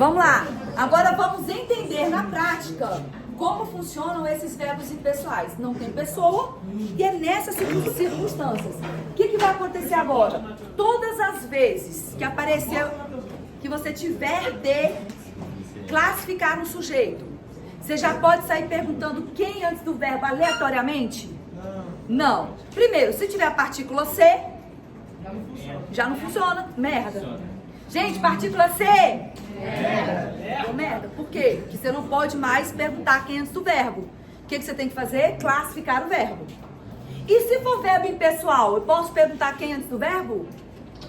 Vamos lá. Agora vamos entender na prática como funcionam esses verbos impessoais. Não tem pessoa e é nessas circunstâncias. O que vai acontecer agora? Todas as vezes que aparecer, que você tiver de classificar um sujeito, você já pode sair perguntando quem antes do verbo aleatoriamente? Não. Primeiro, se tiver a partícula C, já não funciona. Merda. Gente, partícula C. Merda. Merda. Por quê? Porque você não pode mais perguntar quem antes do verbo. O que você tem que fazer? Classificar o verbo. E se for verbo impessoal, eu posso perguntar quem antes do verbo?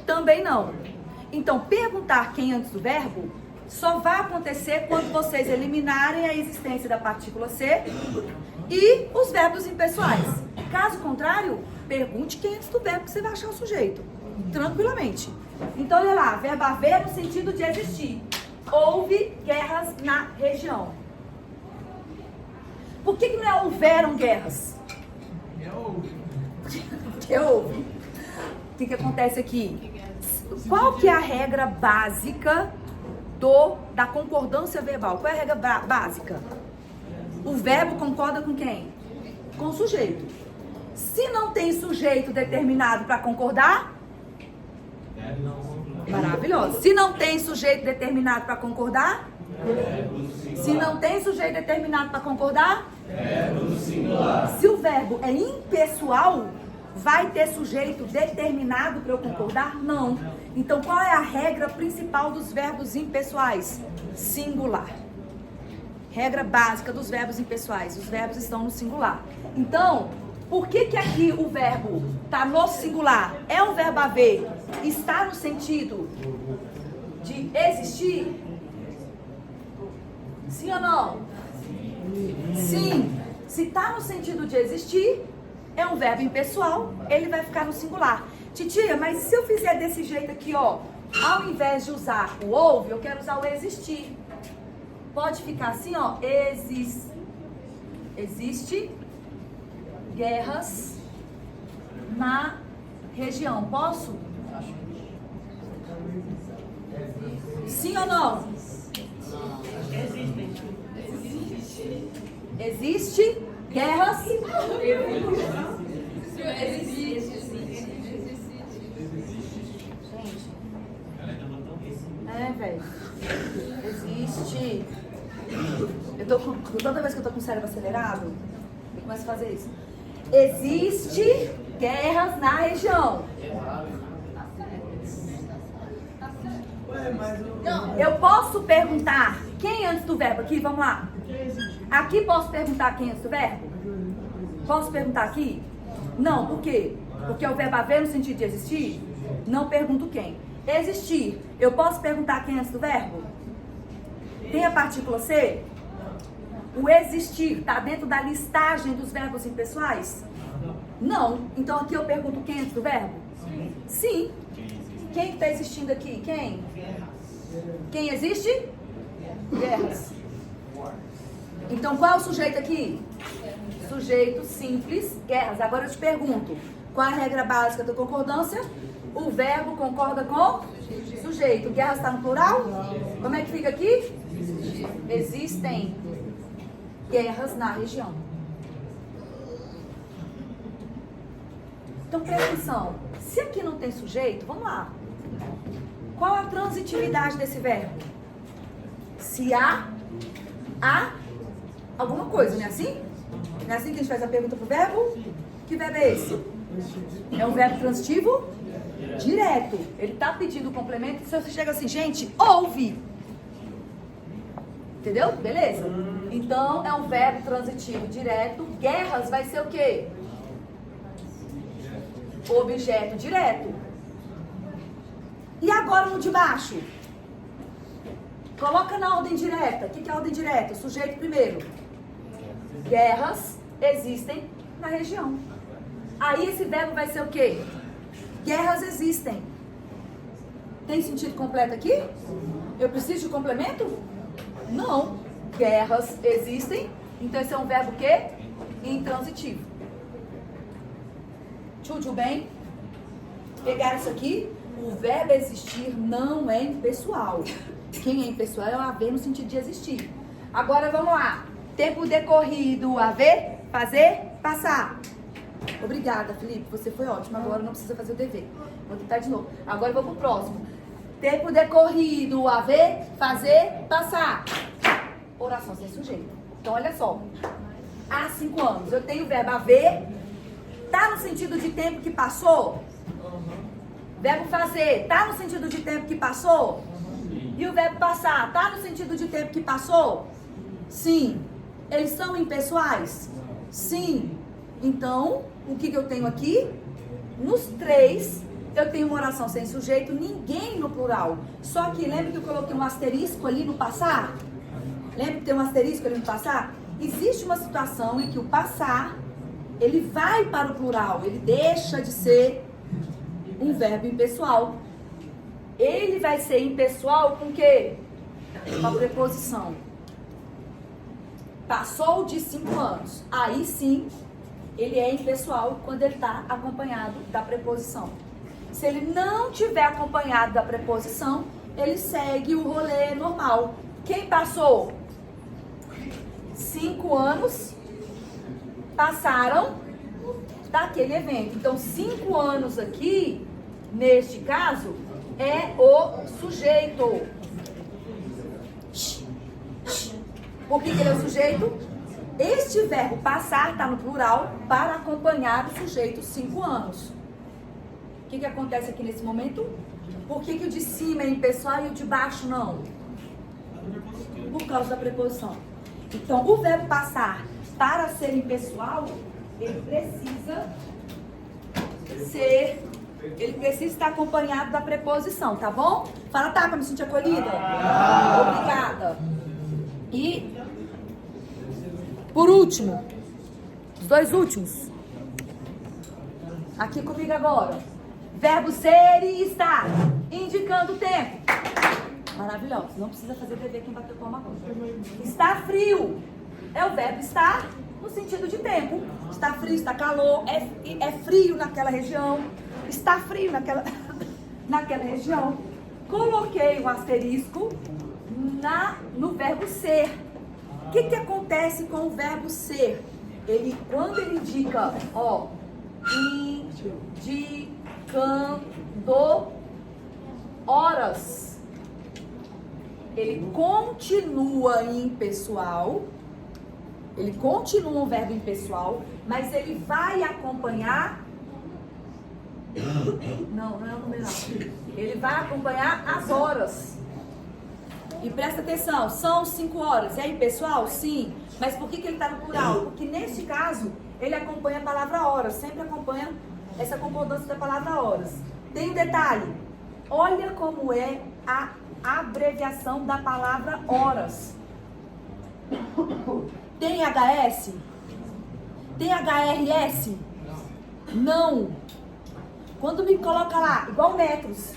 Também não. Então, perguntar quem antes do verbo só vai acontecer quando vocês eliminarem a existência da partícula C e os verbos impessoais. Caso contrário, pergunte quem antes do verbo que você vai achar o sujeito. Tranquilamente. Então, olha lá, verbo haver no sentido de existir. Houve guerras na região. Por que não é houveram guerras? Porque houve. O que acontece aqui? Qual que é a regra básica da concordância verbal? Qual é a regra básica? O verbo concorda com quem? Com o sujeito. Se não tem sujeito determinado para concordar, maravilhoso. Se não tem sujeito determinado para concordar, se não tem sujeito determinado para concordar, se o verbo é impessoal, vai ter sujeito determinado para eu concordar? Não. Então, qual é a regra principal dos verbos impessoais? Singular. Regra básica dos verbos impessoais. Os verbos estão no singular. Então, por que aqui o verbo está no singular? É um verbo haver. Está no sentido de existir? Sim ou não? Sim. Se está no sentido de existir, é um verbo impessoal, ele vai ficar no singular. Titia, mas se eu fizer desse jeito aqui, ó, ao invés de usar o houve, eu quero usar o existir. Pode ficar assim, ó, existe guerras na região. Posso? Sim ou não? Existe guerras. É, velho. Existe. Toda vez que eu tô com o cérebro acelerado, eu começo a fazer isso. Existe guerras na região. Eu posso perguntar quem antes do verbo aqui? Vamos lá. Aqui posso perguntar quem antes do verbo? Posso perguntar aqui? Não, por quê? Porque é o verbo haver no sentido de existir? Não pergunto quem. Existir, eu posso perguntar quem antes do verbo? Tem a partícula C? O existir está dentro da listagem dos verbos impessoais? Não. Então aqui eu pergunto quem antes do verbo? Sim. Quem está existindo aqui? Quem? Quem existe? Guerras. Então qual é o sujeito aqui? Sujeito simples, guerras. Agora eu te pergunto, qual é a regra básica da concordância? O verbo concorda com sujeito. Guerras está no plural? Como é que fica aqui? Existem guerras na região. Então presta atenção. Se aqui não tem sujeito, vamos lá. Qual a transitividade desse verbo? Se há alguma coisa, não é assim? Não é assim que a gente faz a pergunta pro verbo? Que verbo é esse? É um verbo transitivo direto. Ele tá pedindo o complemento. Se você chega assim, gente, ouve. Entendeu? Beleza? Então, é um verbo transitivo direto. Guerras vai ser o quê? Objeto direto. E agora no de baixo? Coloca na ordem direta. O que é a ordem direta? O sujeito primeiro. Guerras existem na região. Aí esse verbo vai ser o quê? Guerras existem. Tem sentido completo aqui? Eu preciso de complemento? Não. Guerras existem. Então esse é um verbo o quê? Intransitivo. Tudo bem? Pegar isso aqui? O verbo existir não é impessoal. Quem é impessoal é o haver no sentido de existir. Agora vamos lá. Tempo decorrido, haver, fazer, passar. Obrigada, Felipe. Você foi ótimo. Agora não precisa fazer o dever. Vou tentar de novo. Agora eu vou pro próximo. Tempo decorrido, haver, fazer, passar. Oração sem sujeito. Então, olha só. Há 5 anos, eu tenho o verbo haver. Tá no sentido de tempo que passou? Verbo fazer, tá no sentido de tempo que passou? E o verbo passar, tá no sentido de tempo que passou? Sim. Eles são impessoais? Sim. Então, o que eu tenho aqui? Nos 3, eu tenho uma oração sem sujeito, ninguém no plural. Só que lembra que eu coloquei um asterisco ali no passar? Lembra que tem um asterisco ali no passar? Existe uma situação em que o passar, ele vai para o plural, ele deixa de ser um verbo impessoal. Ele vai ser impessoal com o quê? Com a preposição. Passou de 5 anos. Aí sim, ele é impessoal quando ele está acompanhado da preposição. Se ele não tiver acompanhado da preposição, ele segue o rolê normal. Quem passou? 5 anos passaram daquele evento. Então, 5 anos aqui, neste caso, é o sujeito. Por que ele é o sujeito? Este verbo passar está no plural para acompanhar o sujeito 5 anos. O que acontece aqui nesse momento? Por que o de cima é impessoal e o de baixo não? Por causa da preposição. Então, o verbo passar, para ser impessoal, ele precisa estar acompanhado da preposição, tá bom? Fala, tá, pra me sentir acolhida? Obrigada. E, por último, os 2 últimos. Aqui comigo agora. Verbo ser e estar, indicando o tempo. Maravilhoso. Não precisa fazer dever quem bateu palma agora. Está frio. É o verbo estar no sentido de tempo. Está frio, está calor, é frio naquela região. Está frio naquela região. Coloquei o asterisco no verbo ser. O que acontece com o verbo ser? Quando ele indica, indicando horas, ele continua em impessoal. Ele continua um verbo impessoal, mas ele vai acompanhar. Não é o numeral. Ele vai acompanhar as horas. E presta atenção, são 5 horas. É impessoal? Sim. Mas por que ele está no plural? Porque neste caso, ele acompanha a palavra horas. Sempre acompanha essa concordância da palavra horas. Tem um detalhe. Olha como é a abreviação da palavra horas. Tem HS? Tem HRS? Não. Quando me coloca lá, igual metros.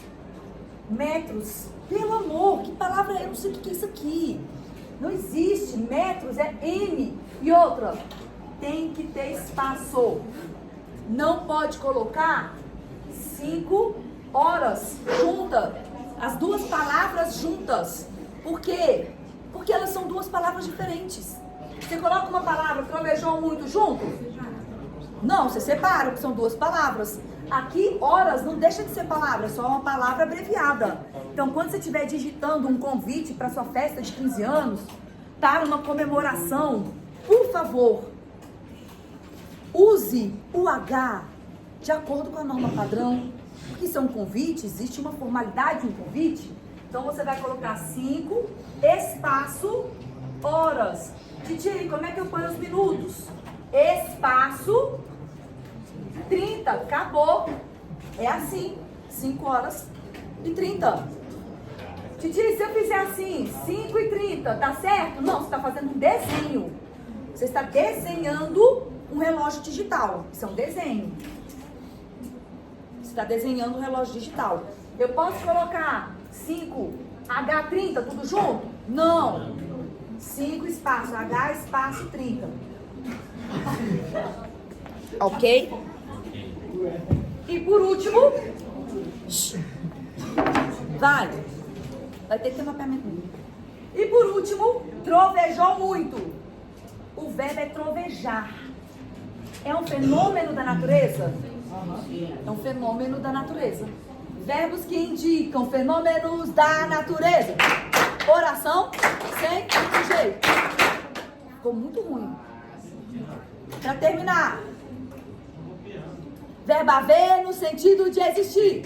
Metros. Pelo amor, que palavra é? Eu não sei o que é isso aqui. Não existe. Metros é M. E outra, tem que ter espaço. Não pode colocar 5 horas juntas. As 2 palavras juntas. Por quê? Porque elas são 2 palavras diferentes. Você coloca uma palavra, trovejou muito junto? Não, você separa, porque são 2 palavras. Aqui, horas não deixa de ser palavra, é só uma palavra abreviada. Então, quando você estiver digitando um convite para sua festa de 15 anos, para uma comemoração, por favor, use o H de acordo com a norma padrão. Porque isso é um convite, existe uma formalidade de um convite. Então, você vai colocar 5, espaço, horas. Titi, como é que eu ponho os minutos? Espaço, 30, acabou. É assim, 5 horas e 30. Titi, se eu fizer assim, 5 e 30, tá certo? Não, você está fazendo um desenho. Você está desenhando um relógio digital. Isso é um desenho. Você está desenhando um relógio digital. Eu posso colocar 5, H30, tudo junto? Não. 5 espaço, H espaço 30. Ok? E por último, vai Vai ter que ter mapeamento mínimo. E por último, trovejou muito. O verbo é trovejar. É um fenômeno da natureza? É um fenômeno da natureza. Verbos que indicam fenômenos da natureza. Oração sem sujeito. Ficou muito ruim. Para terminar. Verbo haver no sentido de existir.